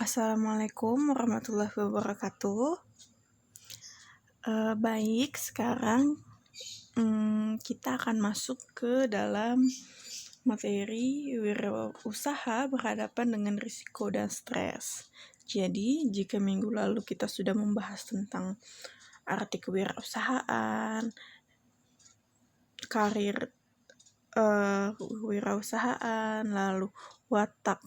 Assalamualaikum warahmatullahi wabarakatuh. Baik, sekarang kita akan masuk ke dalam materi wirausaha berhadapan dengan risiko dan stres. Jadi, jika minggu lalu kita sudah membahas tentang arti kewirausahaan, karir kewirausahaan, lalu watak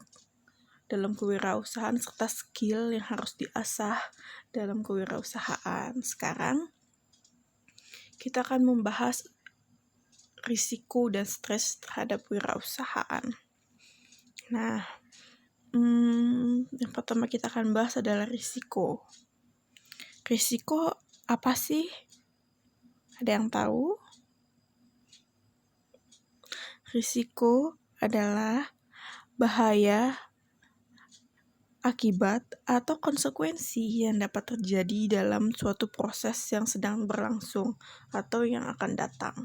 dalam kewirausahaan serta skill yang harus diasah dalam kewirausahaan. Sekarang kita akan membahas risiko dan stres terhadap wirausahaan. Nah, yang pertama kita akan bahas adalah risiko. Risiko apa sih? Ada yang tahu? Risiko adalah bahaya, akibat, atau konsekuensi yang dapat terjadi dalam suatu proses yang sedang berlangsung atau yang akan datang.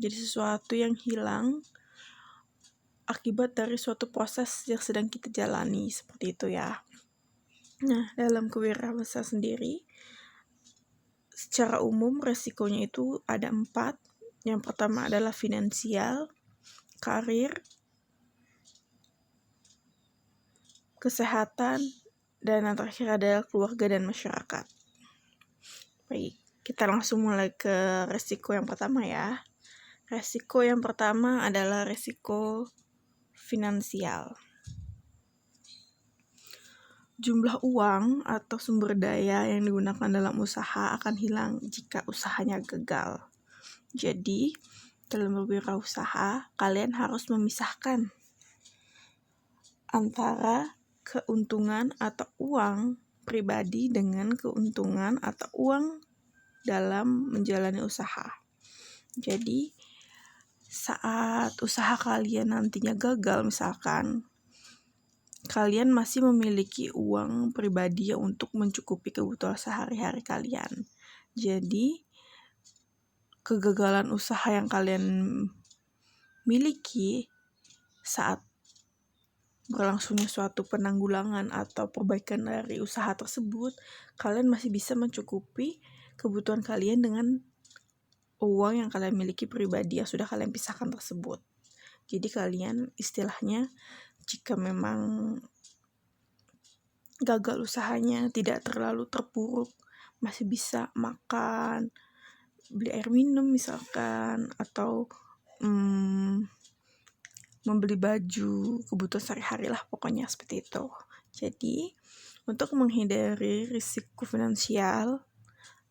Jadi sesuatu yang hilang akibat dari suatu proses yang sedang kita jalani, seperti itu ya. Nah, dalam kewirausahaan sendiri, secara umum resikonya itu ada 4. Yang pertama adalah finansial, karir, kesehatan, dan yang terakhir adalah keluarga dan masyarakat. Baik, kita langsung mulai ke resiko yang pertama ya. Resiko yang pertama adalah resiko finansial. Jumlah uang atau sumber daya yang digunakan dalam usaha akan hilang jika usahanya gagal. Jadi, dalam berwirausaha, kalian harus memisahkan antara keuntungan atau uang pribadi dengan keuntungan atau uang dalam menjalani usaha. Jadi, saat usaha kalian nantinya gagal misalkan, kalian masih memiliki uang pribadi untuk mencukupi kebutuhan sehari-hari kalian. Jadi, kegagalan usaha yang kalian miliki saat berlangsungnya suatu penanggulangan atau perbaikan dari usaha tersebut, kalian masih bisa mencukupi kebutuhan kalian dengan uang yang kalian miliki pribadi yang sudah kalian pisahkan tersebut. Jadi kalian istilahnya jika memang gagal usahanya tidak terlalu terpuruk, masih bisa makan, beli air minum misalkan, atau membeli baju, kebutuhan sehari-hari lah pokoknya seperti itu. Jadi, untuk menghindari risiko finansial,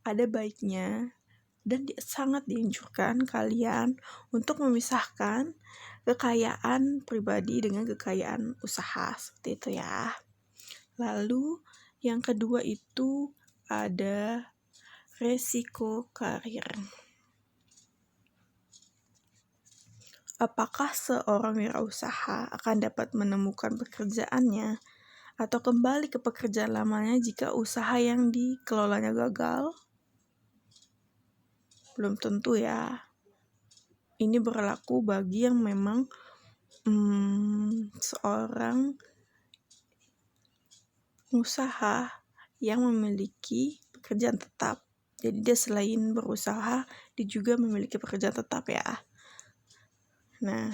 ada baiknya dan sangat dianjurkan kalian untuk memisahkan kekayaan pribadi dengan kekayaan usaha, seperti itu ya. Lalu, yang kedua itu ada resiko karir. Apakah seorang wirausaha akan dapat menemukan pekerjaannya atau kembali ke pekerjaan lamanya jika usaha yang dikelolanya gagal? Belum tentu ya. Ini berlaku bagi yang memang seorang usaha yang memiliki pekerjaan tetap. Jadi dia selain berusaha, dia juga memiliki pekerjaan tetap ya. Nah,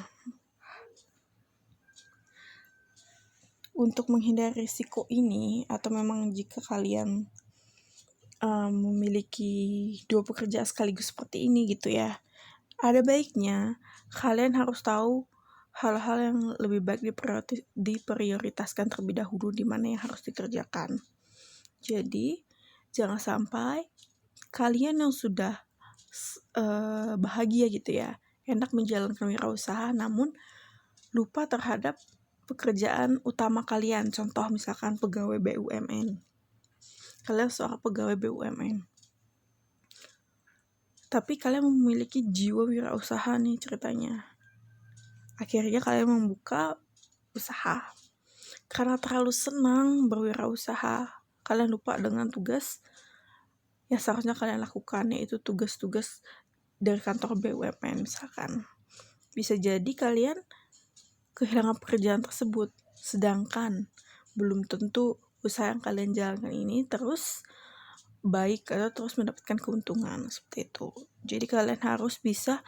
untuk menghindari risiko ini, atau memang jika kalian memiliki 2 pekerjaan sekaligus seperti ini gitu ya, ada baiknya kalian harus tahu hal-hal yang lebih baik diprioritaskan terlebih dahulu di mana yang harus dikerjakan. Jadi, jangan sampai kalian yang sudah bahagia gitu ya, enak menjalankan wirausaha, namun lupa terhadap pekerjaan utama kalian. Contoh misalkan pegawai BUMN. Kalian seorang pegawai BUMN. Tapi kalian memiliki jiwa wirausaha nih ceritanya. Akhirnya kalian membuka usaha. Karena terlalu senang berwirausaha, kalian lupa dengan tugas yang seharusnya kalian lakukan, yaitu tugas-tugas dari kantor BUMN misalkan. Bisa jadi kalian kehilangan pekerjaan tersebut, sedangkan belum tentu usaha yang kalian jalankan ini terus baik atau terus mendapatkan keuntungan seperti itu. Jadi kalian harus bisa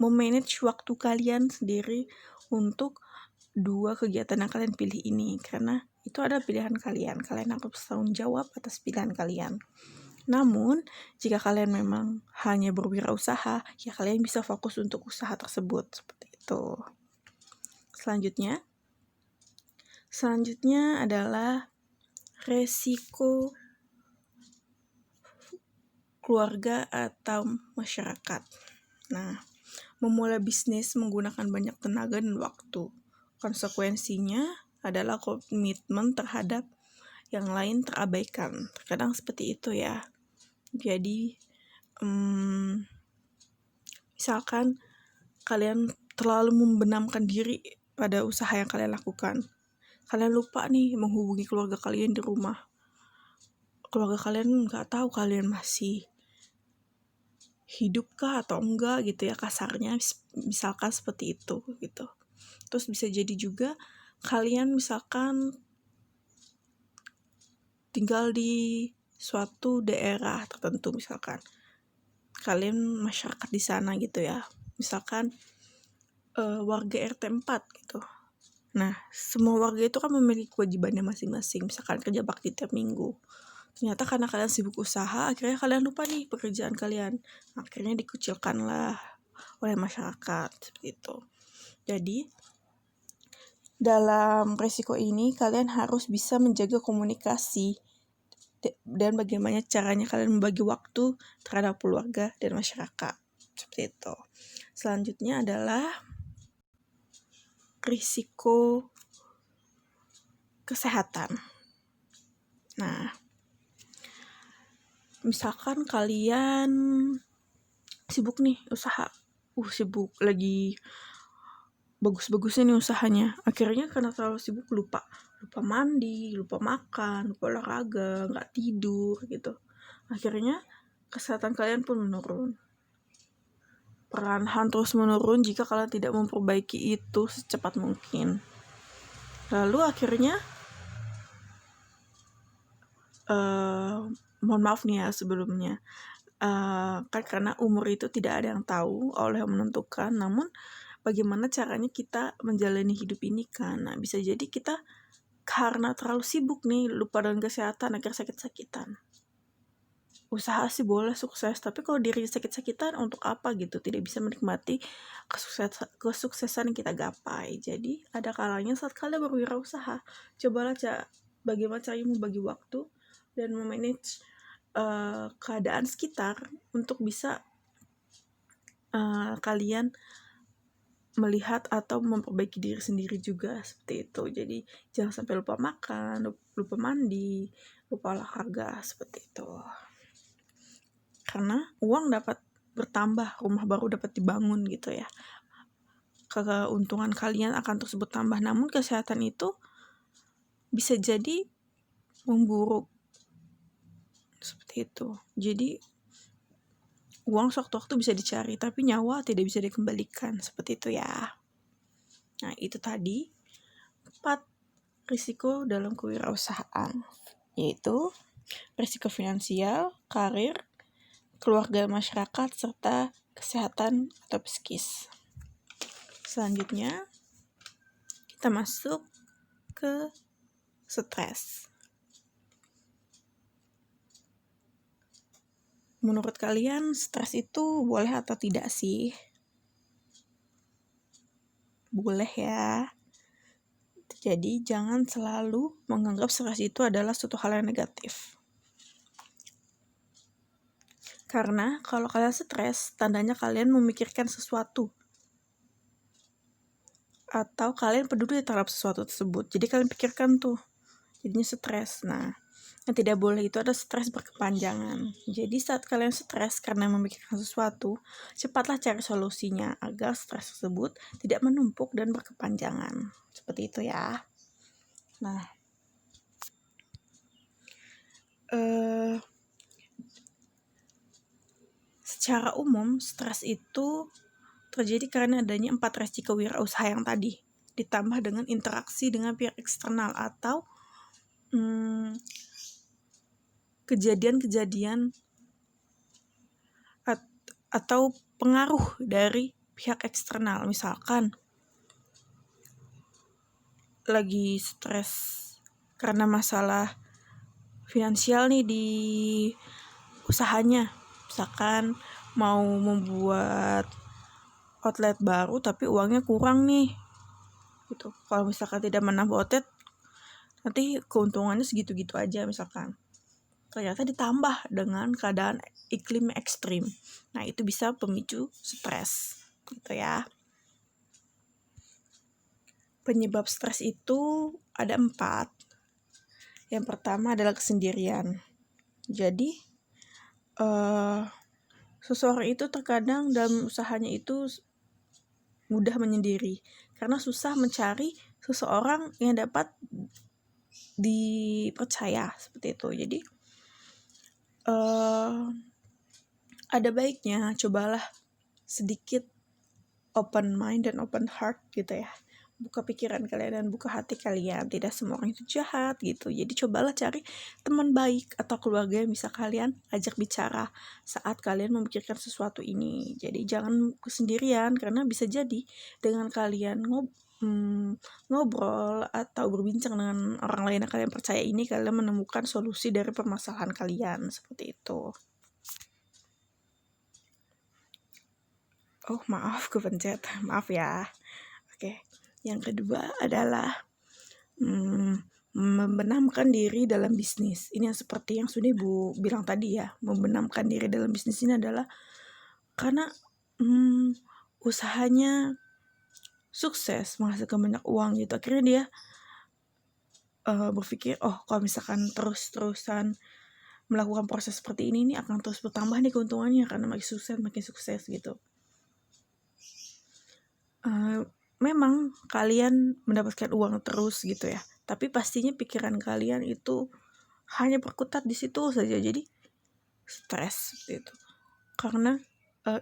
memanage waktu kalian sendiri untuk dua kegiatan yang kalian pilih ini, karena itu adalah pilihan kalian. Kalian harus bertanggung jawab atas pilihan kalian. Namun, jika kalian memang hanya berwirausaha, ya kalian bisa fokus untuk usaha tersebut seperti itu. Selanjutnya adalah resiko keluarga atau masyarakat. Nah, memulai bisnis menggunakan banyak tenaga dan waktu. Konsekuensinya adalah komitmen terhadap yang lain terabaikan. Terkadang seperti itu ya. Jadi, misalkan kalian terlalu membenamkan diri pada usaha yang kalian lakukan. Kalian lupa nih menghubungi keluarga kalian di rumah. Keluarga kalian nggak tahu kalian masih hidup kah atau enggak gitu ya, kasarnya misalkan seperti itu gitu. Terus bisa jadi juga kalian misalkan tinggal di suatu daerah tertentu, misalkan kalian masyarakat di sana gitu ya, misalkan warga RT 4 gitu. Nah, semua warga itu kan memiliki kewajibannya masing-masing, misalkan kerja bakti tiap minggu. Ternyata karena kalian sibuk usaha, akhirnya kalian lupa nih pekerjaan kalian. Akhirnya dikucilkanlah oleh masyarakat, seperti itu. Jadi, dalam risiko ini, kalian harus bisa menjaga komunikasi dan bagaimana caranya kalian membagi waktu terhadap keluarga dan masyarakat. Seperti itu. Selanjutnya adalah risiko kesehatan. Nah, misalkan kalian sibuk nih usaha, sibuk lagi bagus-bagusnya nih usahanya, akhirnya karena terlalu sibuk lupa mandi, lupa makan, lupa olahraga, nggak tidur gitu. Akhirnya kesehatan kalian pun menurun, perlahan terus menurun jika kalian tidak memperbaiki itu secepat mungkin. Lalu akhirnya mohon maaf nih ya sebelumnya, kan karena umur itu tidak ada yang tahu, Allah yang menentukan. Namun bagaimana caranya kita menjalani hidup ini kan. Nah, bisa jadi kita karena terlalu sibuk nih, lupa dengan kesehatan, akhirnya sakit-sakitan. Usaha sih boleh sukses, tapi kalau diri sakit-sakitan untuk apa gitu, tidak bisa menikmati kesuksesan yang kita gapai. Jadi ada kalanya saat kalian berwirausaha, cobalah bagaimana caranya membagi waktu dan memanage keadaan sekitar untuk bisa kalian melihat atau memperbaiki diri sendiri juga, seperti itu. Jadi jangan sampai lupa makan, lupa mandi, lupa olahraga, seperti itu. Karena uang dapat bertambah, rumah baru dapat dibangun gitu ya. Keuntungan kalian akan terus bertambah, namun kesehatan itu bisa jadi memburuk. Seperti itu. Jadi uang sewaktu-waktu bisa dicari, tapi nyawa tidak bisa dikembalikan. Seperti itu ya. Nah, itu tadi 4 risiko dalam kewirausahaan, yaitu risiko finansial, karir, keluarga masyarakat, serta kesehatan atau psikis. Selanjutnya, kita masuk ke stres. Menurut kalian, stres itu boleh atau tidak sih? Boleh ya. Jadi, jangan selalu menganggap stres itu adalah suatu hal yang negatif. Karena kalau kalian stres, tandanya kalian memikirkan sesuatu. Atau kalian peduli terhadap sesuatu tersebut. Jadi kalian pikirkan tuh. Jadinya stres. Nah, yang tidak boleh itu ada stres berkepanjangan. Jadi saat kalian stres karena memikirkan sesuatu, cepatlah cari solusinya agar stres tersebut tidak menumpuk dan berkepanjangan. Seperti itu ya. Nah, secara umum stres itu terjadi karena adanya 4 resiko wirausaha yang tadi. ditambah dengan interaksi dengan pihak eksternal atau kejadian-kejadian atau pengaruh dari pihak eksternal. Misalkan lagi stres karena masalah finansial nih di usahanya, misalkan mau membuat outlet baru tapi uangnya kurang nih gitu. Kalau misalkan tidak menambah outlet, nanti keuntungannya segitu-gitu aja misalkan. Ternyata ditambah dengan keadaan iklim ekstrim. Nah, itu bisa pemicu stres gitu ya. Penyebab stres itu ada 4. Yang pertama adalah kesendirian. Jadi seseorang itu terkadang dalam usahanya itu mudah menyendiri karena susah mencari seseorang yang dapat dipercaya seperti itu. Jadi ada baiknya cobalah sedikit open mind dan open heart gitu ya. Buka pikiran kalian dan buka hati kalian. Tidak semua orang itu jahat gitu. Jadi cobalah cari teman baik atau keluarga yang bisa kalian ajak bicara saat kalian memikirkan sesuatu ini. Jadi jangan kesendirian, karena bisa jadi dengan kalian ngobrol atau berbincang dengan orang lain yang kalian percaya ini, kalian menemukan solusi dari permasalahan kalian. Seperti itu. Oh maaf, kepencet. Maaf ya. Oke. Yang kedua adalah membenamkan diri dalam bisnis. Ini yang seperti yang sudah Ibu bilang tadi ya. Membenamkan diri dalam bisnis ini adalah karena usahanya sukses, menghasilkan banyak uang gitu. Akhirnya dia berpikir, kalau misalkan terus-terusan melakukan proses seperti ini akan terus bertambah nih keuntungannya karena makin sukses gitu. Memang kalian mendapatkan uang terus gitu ya, tapi pastinya pikiran kalian itu hanya berkutat di situ saja, jadi stres gitu. Karena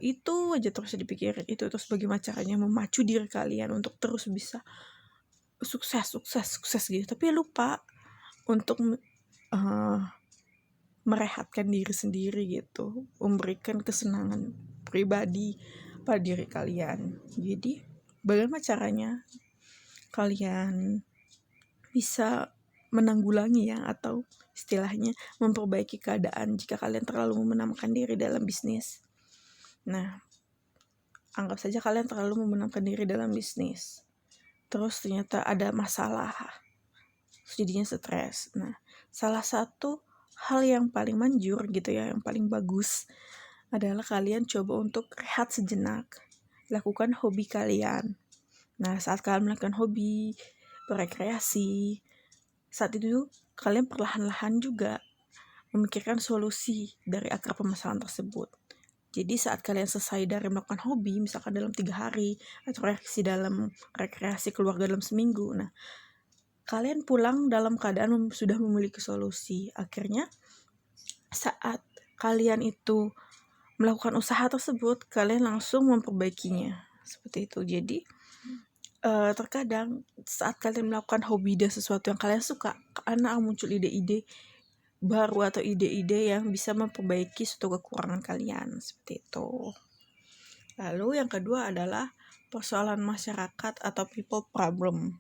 itu aja terus dipikirin, itu terus bagaimana caranya memacu diri kalian untuk terus bisa sukses gitu, tapi lupa untuk merehatkan diri sendiri gitu, memberikan kesenangan pribadi pada diri kalian. Jadi bagaimana caranya kalian bisa menanggulangi ya, atau istilahnya memperbaiki keadaan jika kalian terlalu membenamkan diri dalam bisnis. Nah, anggap saja kalian terlalu membenamkan diri dalam bisnis, terus ternyata ada masalah, jadinya stres. Nah, salah satu hal yang paling manjur gitu ya, yang paling bagus adalah kalian coba untuk rehat sejenak. Lakukan hobi kalian. Nah, saat kalian melakukan hobi, berekreasi, saat itu kalian perlahan-lahan juga memikirkan solusi dari akar permasalahan tersebut. Jadi saat kalian selesai dari melakukan hobi, misalkan dalam 3 hari, atau rekreasi keluarga dalam seminggu, nah kalian pulang dalam keadaan sudah memiliki solusi. Akhirnya saat kalian itu melakukan usaha tersebut, kalian langsung memperbaikinya. Seperti itu. Jadi terkadang saat kalian melakukan hobi dan sesuatu yang kalian suka, karena muncul ide-ide baru atau ide-ide yang bisa memperbaiki suatu kekurangan kalian. Seperti itu. Lalu yang kedua adalah persoalan masyarakat atau people problem.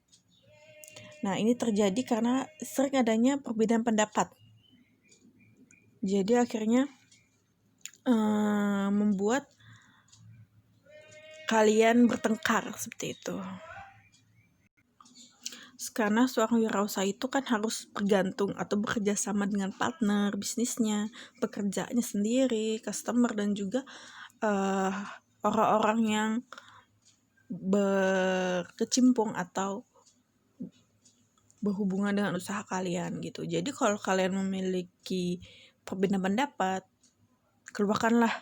Nah, ini terjadi karena sering adanya perbedaan pendapat. Jadi akhirnya membuat kalian bertengkar seperti itu. Karena seorang wirausaha itu kan harus bergantung atau bekerja sama dengan partner bisnisnya, pekerjaannya sendiri, customer, dan juga orang-orang yang berkecimpung atau berhubungan dengan usaha kalian gitu. Jadi kalau kalian memiliki perbedaan pendapat, keluarkanlah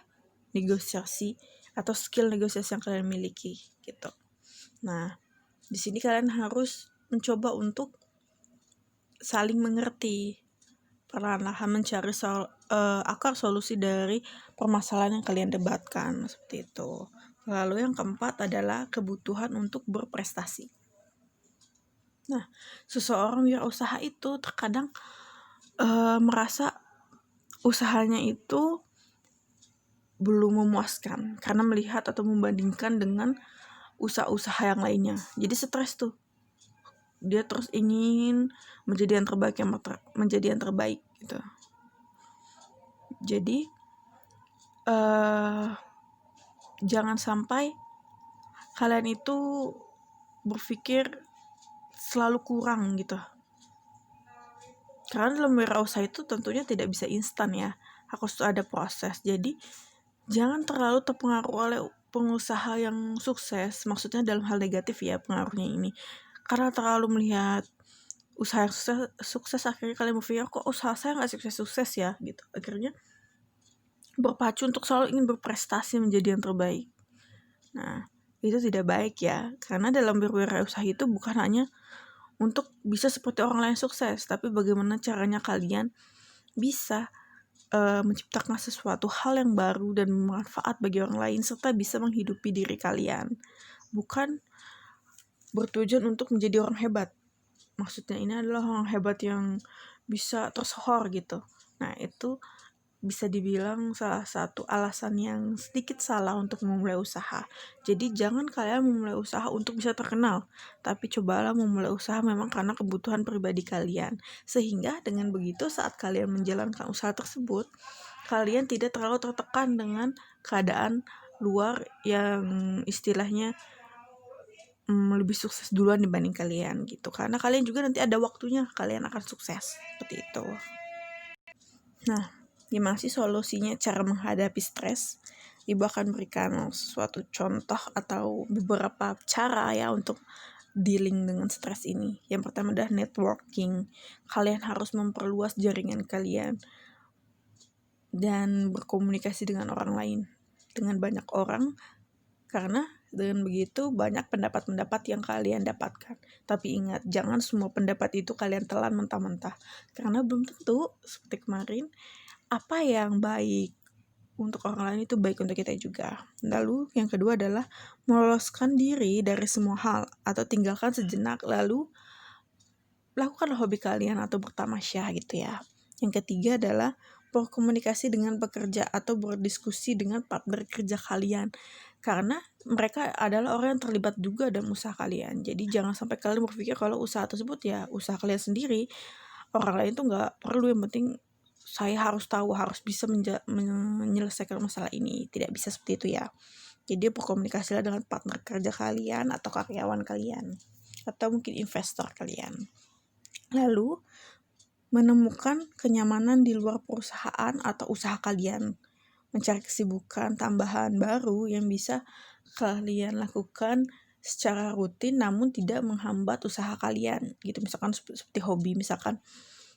negosiasi atau skill negosiasi yang kalian miliki gitu. Nah, di sini kalian harus mencoba untuk saling mengerti, perlahan-lahan mencari akar solusi dari permasalahan yang kalian debatkan, seperti itu. Lalu yang keempat adalah kebutuhan untuk berprestasi. Nah, seseorang wirausaha itu terkadang merasa usahanya itu belum memuaskan karena melihat atau membandingkan dengan usaha-usaha yang lainnya. Jadi stres tuh. Dia terus ingin menjadi yang terbaik gitu. Jadi jangan sampai kalian itu berpikir selalu kurang gitu. Karena dalam wirausaha itu tentunya tidak bisa instan ya, harus ada proses. Jadi jangan terlalu terpengaruh oleh pengusaha yang sukses, maksudnya dalam hal negatif ya pengaruhnya ini. Karena terlalu melihat usaha yang sukses akhirnya kalian berpikir kok usaha saya nggak sukses-sukses ya gitu. Akhirnya berpacu untuk selalu ingin berprestasi menjadi yang terbaik. Nah, itu tidak baik ya, karena dalam berwirausaha itu bukan hanya untuk bisa seperti orang lain sukses, tapi bagaimana caranya kalian bisa menciptakan sesuatu hal yang baru dan bermanfaat bagi orang lain, serta bisa menghidupi diri kalian. Bukan bertujuan untuk menjadi orang hebat. Maksudnya ini adalah orang hebat yang bisa tersohor gitu. Nah, itu bisa dibilang salah satu alasan yang sedikit salah untuk memulai usaha. Jadi jangan kalian memulai usaha untuk bisa terkenal, tapi cobalah memulai usaha memang karena kebutuhan pribadi kalian. Sehingga dengan begitu saat kalian menjalankan usaha tersebut, kalian tidak terlalu tertekan dengan keadaan luar yang istilahnya lebih sukses duluan dibanding kalian gitu. Karena kalian juga nanti ada waktunya kalian akan sukses seperti itu. Nah, gimana sih solusinya cara menghadapi stres? Ibu akan berikan suatu contoh atau beberapa cara ya untuk dealing dengan stres ini. Yang pertama adalah networking. Kalian harus memperluas jaringan kalian dan berkomunikasi dengan orang lain, dengan banyak orang, karena dengan begitu banyak pendapat-pendapat yang kalian dapatkan. Tapi ingat, jangan semua pendapat itu kalian telan mentah-mentah, karena belum tentu seperti kemarin apa yang baik untuk orang lain itu baik untuk kita juga. Lalu yang kedua adalah meloloskan diri dari semua hal atau tinggalkan sejenak, lalu lakukan hobi kalian atau bertamasya gitu ya. Yang ketiga adalah berkomunikasi dengan pekerja atau berdiskusi dengan partner kerja kalian, karena mereka adalah orang yang terlibat juga dalam usaha kalian. Jadi jangan sampai kalian berpikir kalau usaha tersebut ya usaha kalian sendiri, orang lain tuh nggak perlu, yang penting saya harus tahu, harus bisa menyelesaikan masalah ini. Tidak bisa seperti itu ya. Jadi berkomunikasilah dengan partner kerja kalian atau karyawan kalian atau mungkin investor kalian. Lalu menemukan kenyamanan di luar perusahaan atau usaha kalian, mencari kesibukan tambahan baru yang bisa kalian lakukan secara rutin namun tidak menghambat usaha kalian gitu. Misalkan seperti hobi, misalkan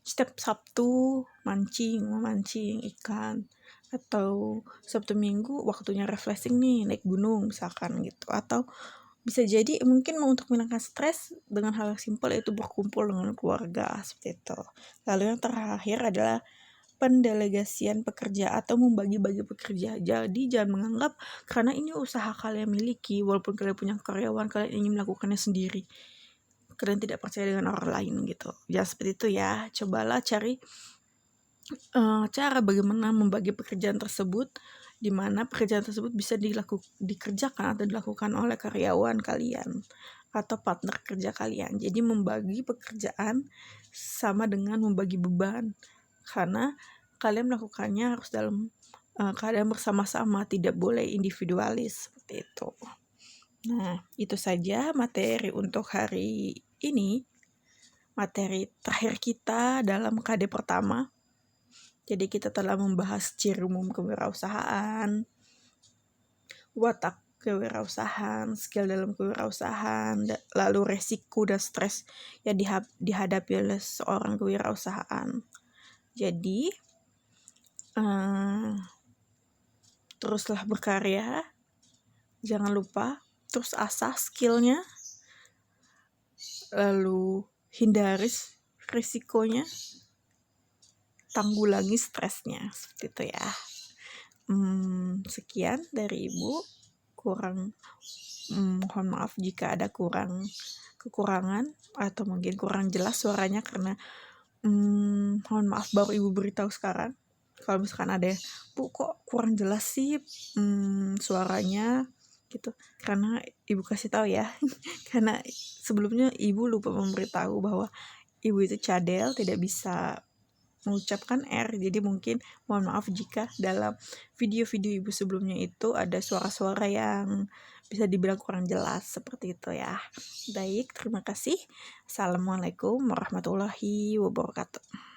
setiap Sabtu memancing ikan, atau Sabtu Minggu waktunya refreshing nih, naik gunung misalkan gitu. Atau bisa jadi mungkin untuk menghilangkan stres dengan hal yang simpel, yaitu berkumpul dengan keluarga seperti itu. Lalu yang terakhir adalah pendelegasian pekerja atau membagi-bagi pekerja. Jadi jangan menganggap karena ini usaha kalian miliki, walaupun kalian punya karyawan, kalian ingin melakukannya sendiri, kalian tidak percaya dengan orang lain gitu. Jangan seperti itu ya. Cobalah cari cara bagaimana membagi pekerjaan tersebut, di mana pekerjaan tersebut bisa dikerjakan atau dilakukan oleh karyawan kalian atau partner kerja kalian. Jadi membagi pekerjaan sama dengan membagi beban, karena kalian melakukannya harus dalam keadaan bersama-sama, tidak boleh individualis seperti itu. Nah, itu saja materi untuk hari ini, materi terakhir kita dalam KD pertama. Jadi kita telah membahas ciri umum kewirausahaan, watak kewirausahaan, skill dalam kewirausahaan, lalu resiko dan stres yang dihadapi oleh seorang kewirausahaan. Jadi teruslah berkarya, jangan lupa terus asah skillnya, lalu hindari risikonya, tanggulangi stresnya, seperti itu ya. Sekian dari Ibu, kurang, mohon maaf jika ada kekurangan atau mungkin kurang jelas suaranya, karena mohon maaf baru ibu beritahu sekarang. Kalau misalkan ada Bu kok kurang jelas sih suaranya gitu, karena ibu kasih tahu ya karena sebelumnya ibu lupa memberitahu bahwa ibu itu cadel, tidak bisa mengucapkan R. Jadi mungkin mohon maaf jika dalam video-video ibu sebelumnya itu ada suara-suara yang bisa dibilang kurang jelas, seperti itu ya. Baik, terima kasih. Assalamualaikum warahmatullahi wabarakatuh.